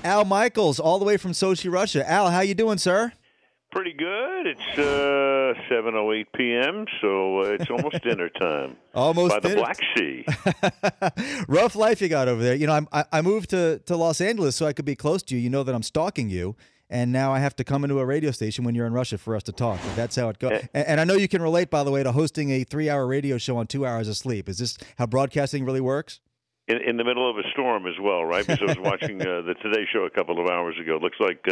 Al Michaels, all the way from Sochi, Russia. Al, how you doing, sir? Pretty good. It's 7:08 p.m., so it's almost dinner time. Almost by the dinner. Black Sea. Rough life you got over there. You know, I moved to Los Angeles so I could be close to you. You know that I'm stalking you, and now I have to come into a radio station when you're in Russia for us to talk. That's how it goes. And I know you can relate, by the way, to hosting a 3-hour radio show on 2 hours of sleep. Is this how broadcasting really works? In the middle of a storm as well, right? Because I was watching the Today Show a couple of hours ago. Looks like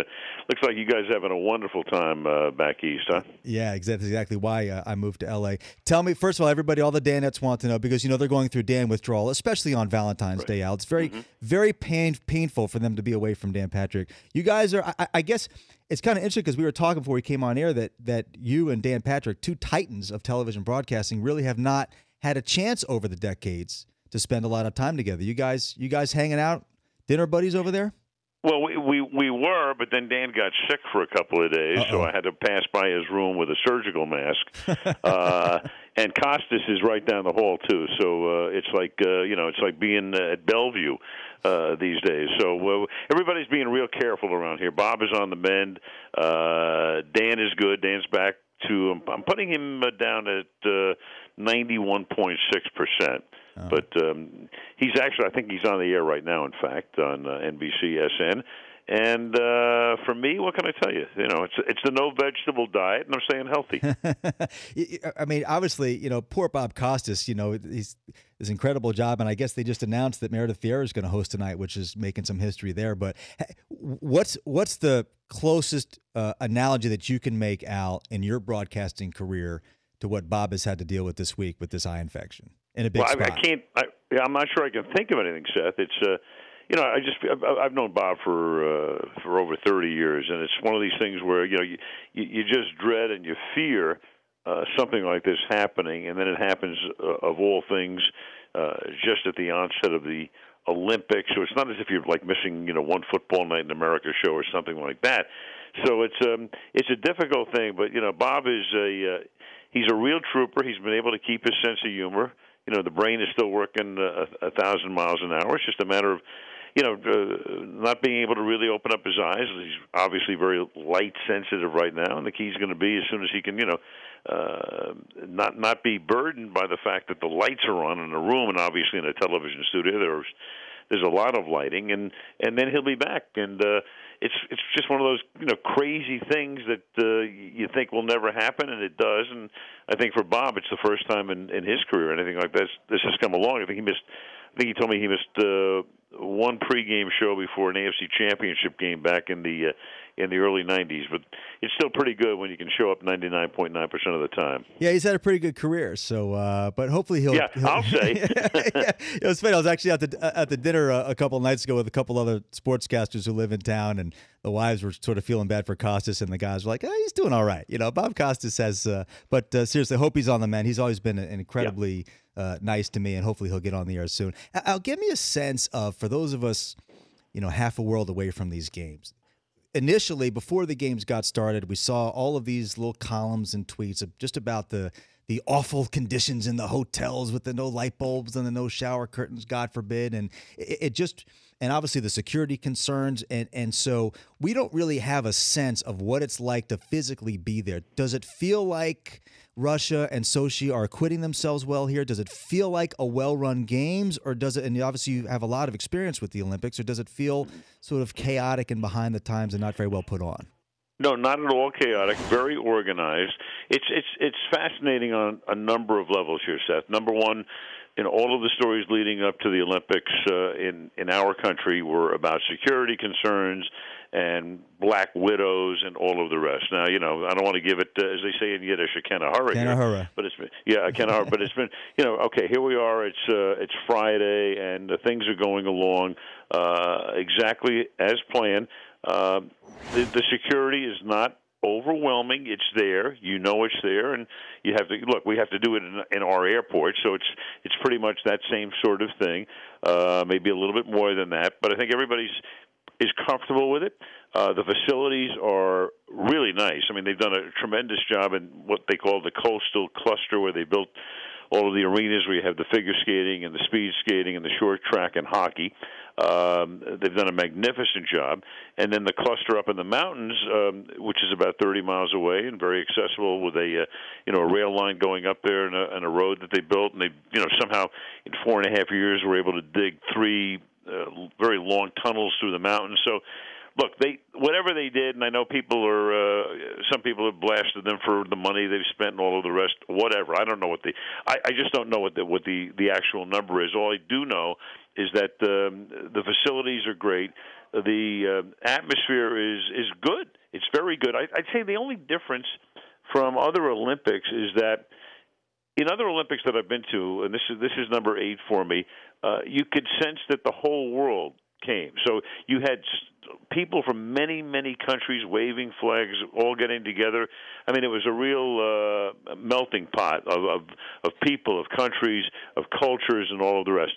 you guys are having a wonderful time back east, huh? Yeah, exactly why I moved to L.A. Tell me, first of all, everybody, all the Danettes want to know, because, you know, they're going through Dan withdrawal, especially on Valentine's Day, Al. It's very painful for them to be away from Dan Patrick. You guys are, I guess, it's kind of interesting because we were talking before we came on air that you and Dan Patrick, two titans of television broadcasting, really have not had a chance over the decades to spend a lot of time together. You guys hanging out, dinner buddies over there? Well, we were, but then Dan got sick for a couple of days, so I had to pass by his room with a surgical mask. And Costas is right down the hall too, so it's like it's like being at Bellevue these days. So everybody's being real careful around here. Bob is on the mend. Dan is good. Dan's back to. I'm putting him down at 91.6%. But he's actually, I think he's on the air right now, in fact, on NBC-SN. And for me, what can I tell you? You know, it's the no-vegetable diet, and I'm staying healthy. I mean, obviously, you know, poor Bob Costas, you know, he's this incredible job, and I guess they just announced that Meredith Vieira is going to host tonight, which is making some history there. But what's the closest analogy that you can make, Al, in your broadcasting career to what Bob has had to deal with this week with this eye infection? In a big spot. I can't. I'm not sure I can think of anything, Seth. It's I've known Bob for over 30 years, and it's one of these things where you just dread and you fear something like this happening, and then it happens of all things just at the onset of the Olympics. So it's not as if you're like missing one football night in America show or something like that. So it's a difficult thing, but Bob is he's a real trooper. He's been able to keep his sense of humor. The brain is still working 1,000 miles an hour. It's just a matter of, not being able to really open up his eyes. He's obviously very light sensitive right now, and the key is going to be as soon as he can, not be burdened by the fact that the lights are on in a room, and obviously in a television studio there's a lot of lighting, and then he'll be back. And it's just one of those crazy things that you think will never happen, and it does. And I think for Bob, it's the first time in his career anything like this has come along. I think he told me he missed one pregame show before an AFC Championship game back in the early 90s, but it's still pretty good when you can show up 99.9% of the time. Yeah, he's had a pretty good career. So, but hopefully he'll. Yeah, I'll say. Yeah, it was funny. I was actually at the dinner a couple of nights ago with a couple other sportscasters who live in town, and the wives were sort of feeling bad for Costas, and the guys were like, "Oh, he's doing all right." Bob Costas has. But seriously, I hope he's on the mend. He's always been an incredibly nice to me, and hopefully he'll get on the air soon. Al, give me a sense of, for those of us, half a world away from these games. Initially, before the games got started, we saw all of these little columns and tweets of just about the awful conditions in the hotels with the no light bulbs and the no shower curtains, God forbid, and and obviously the security concerns, and so we don't really have a sense of what it's like to physically be there. Does it feel like Russia and Sochi are acquitting themselves well here? Does it feel like a well-run games, or does it, and obviously you have a lot of experience with the Olympics, or does it feel sort of chaotic and behind the times and not very well put on? No, not at all chaotic. Very organized. It's fascinating on a number of levels here, Seth. Number one, all of the stories leading up to the Olympics in our country were about security concerns and black widows and all of the rest. Now, I don't want to give it, as they say in Yiddish, a kenahara here. But it's been, a kenahara. But it's been, okay, here we are. It's Friday, and things are going along exactly as planned. The security is not overwhelming. It's there. It's there, and you have to look. We have to do it in our airport, so it's pretty much that same sort of thing. Maybe a little bit more than that, but I think everybody's is comfortable with it. The facilities are really nice. I mean, they've done a tremendous job in what they call the coastal cluster, where they built all of the arenas where you have the figure skating and the speed skating and the short track and hockey. They've done a magnificent job. And then the cluster up in the mountains, which is about 30 miles away and very accessible with a rail line going up there and a road that they built. And they, somehow in 4.5 years were able to dig 3 very long tunnels through the mountains. So, look, whatever they did, and I know some people have blasted them for the money they've spent and all of the rest. Whatever, I don't know I just don't know what the actual number is. All I do know is that the facilities are great. The atmosphere is good. It's very good. I'd say the only difference from other Olympics is that in other Olympics that I've been to, and this is number 8 for me, you could sense that the whole world came. So you had people from many, many countries waving flags, all getting together. I mean, it was a real melting pot of people, of countries, of cultures, and all of the rest.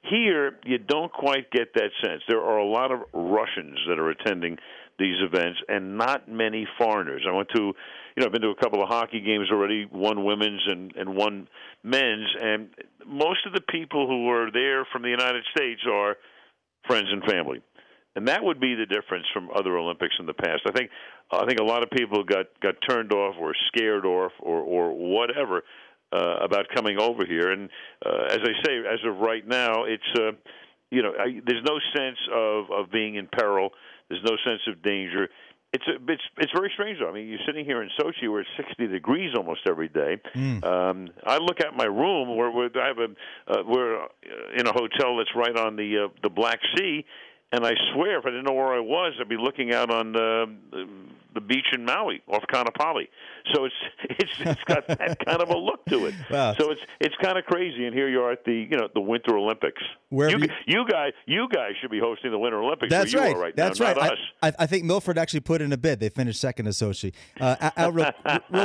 Here, you don't quite get that sense. There are a lot of Russians that are attending these events, and not many foreigners. I've been to a couple of hockey games already, one women's and one men's, and most of the people who are there from the United States are friends and family. And that would be the difference from other Olympics in the past. I think a lot of people got turned off or scared off or whatever about coming over here. And as I say, as of right now, it's there's no sense of being in peril. There's no sense of danger. It's very strange, though. I mean, you're sitting here in Sochi where it's 60 degrees almost every day. I look at my room where we're in a hotel that's right on the Black Sea, and I swear if I didn't know where I was, I'd be looking out on the beach in Maui off Kaanapali. So it's got that kind of a look to it. Wow. So it's kind of crazy. And here you are at the Winter Olympics. You guys should be hosting the Winter Olympics. That's where right. You are right That's now, right. Not us. I think Milford actually put in a bid. They finished second to Sochi. Al, real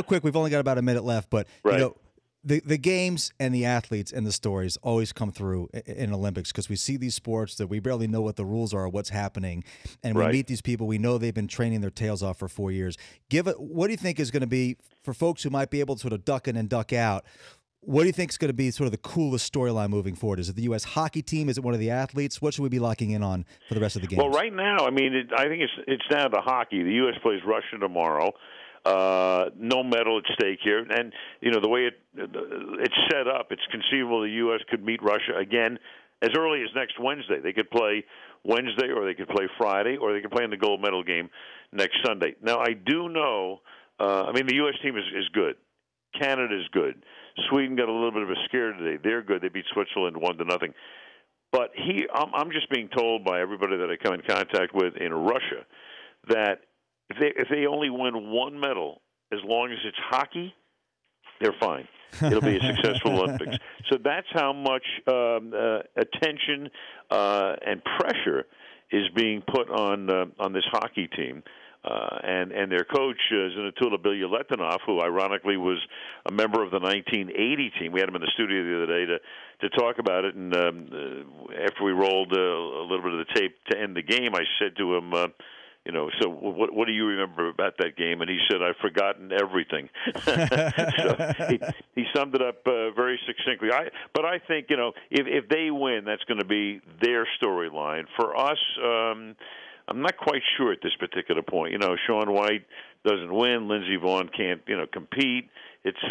quick, we've only got about a minute left, but right. The games and the athletes and the stories always come through in Olympics because we see these sports that we barely know what the rules are or what's happening, and we meet these people. We know they've been training their tails off for 4 years. What do you think is going to be, for folks who might be able to sort of duck in and duck out, what do you think is going to be sort of the coolest storyline moving forward? Is it the U.S. hockey team? Is it one of the athletes? What should we be locking in on for the rest of the games? Well, right now, I mean, I think it's down to hockey. The U.S. plays Russia tomorrow. No medal at stake here, and the way it's set up, it's conceivable the U.S. could meet Russia again as early as next Wednesday. They could play Wednesday, or they could play Friday, or they could play in the gold medal game next Sunday. Now, I do know. The U.S. team is good. Canada is good. Sweden got a little bit of a scare today. They're good. They beat Switzerland 1-0. But I'm just being told by everybody that I come in contact with in Russia that if they only win one medal, as long as it's hockey, they're fine. It'll be a successful Olympics. So that's how much attention and pressure is being put on this hockey team. And their coach, Zhanatula Bilyaletdinov, who ironically was a member of the 1980 team. We had him in the studio the other day to talk about it. And after we rolled a little bit of the tape to end the game, I said to him, so what do you remember about that game? And he said, I've forgotten everything. So he summed it up very succinctly. But I think, if they win, that's going to be their storyline. For us, I'm not quite sure at this particular point. Shaun White doesn't win. Lindsey Vonn can't, compete. It's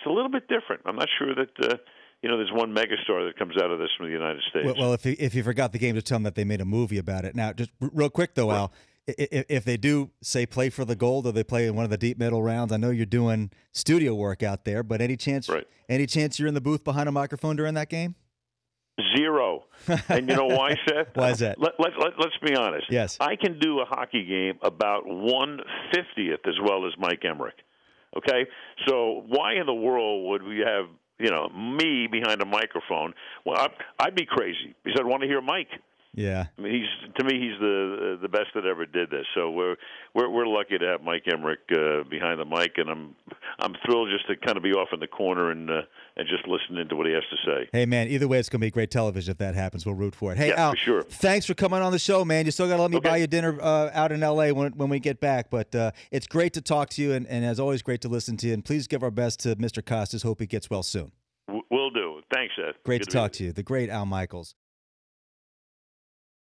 a little bit different. I'm not sure that there's one megastar that comes out of this from the United States. Well, if you forgot the game, just tell them that they made a movie about it. Now, just real quick though, Al, if they do say play for the gold or they play in one of the deep middle rounds, I know you're doing studio work out there, but any chance you're in the booth behind a microphone during that game? Zero. And you know why, Seth? Why is that? Let's be honest. Yes. I can do a hockey game about 1/50th as well as Mike Emmerich. Okay? So why in the world would we have, me behind a microphone? Well, I'd be crazy because I'd want to hear Mike. Yeah, I mean, he's the best that ever did this. So we're lucky to have Mike Emmerich behind the mic, and I'm thrilled just to kind of be off in the corner and just listening to what he has to say. Hey man, either way, it's going to be great television if that happens. We'll root for it. Hey yeah, Al, for sure. Thanks for coming on the show, man. You still got to let me buy you dinner out in L.A. when we get back, but it's great to talk to you, and as always, great to listen to you. And please give our best to Mr. Costas. Hope he gets well soon. Will Thanks, Seth. Great Good to talk be to you. The great Al Michaels.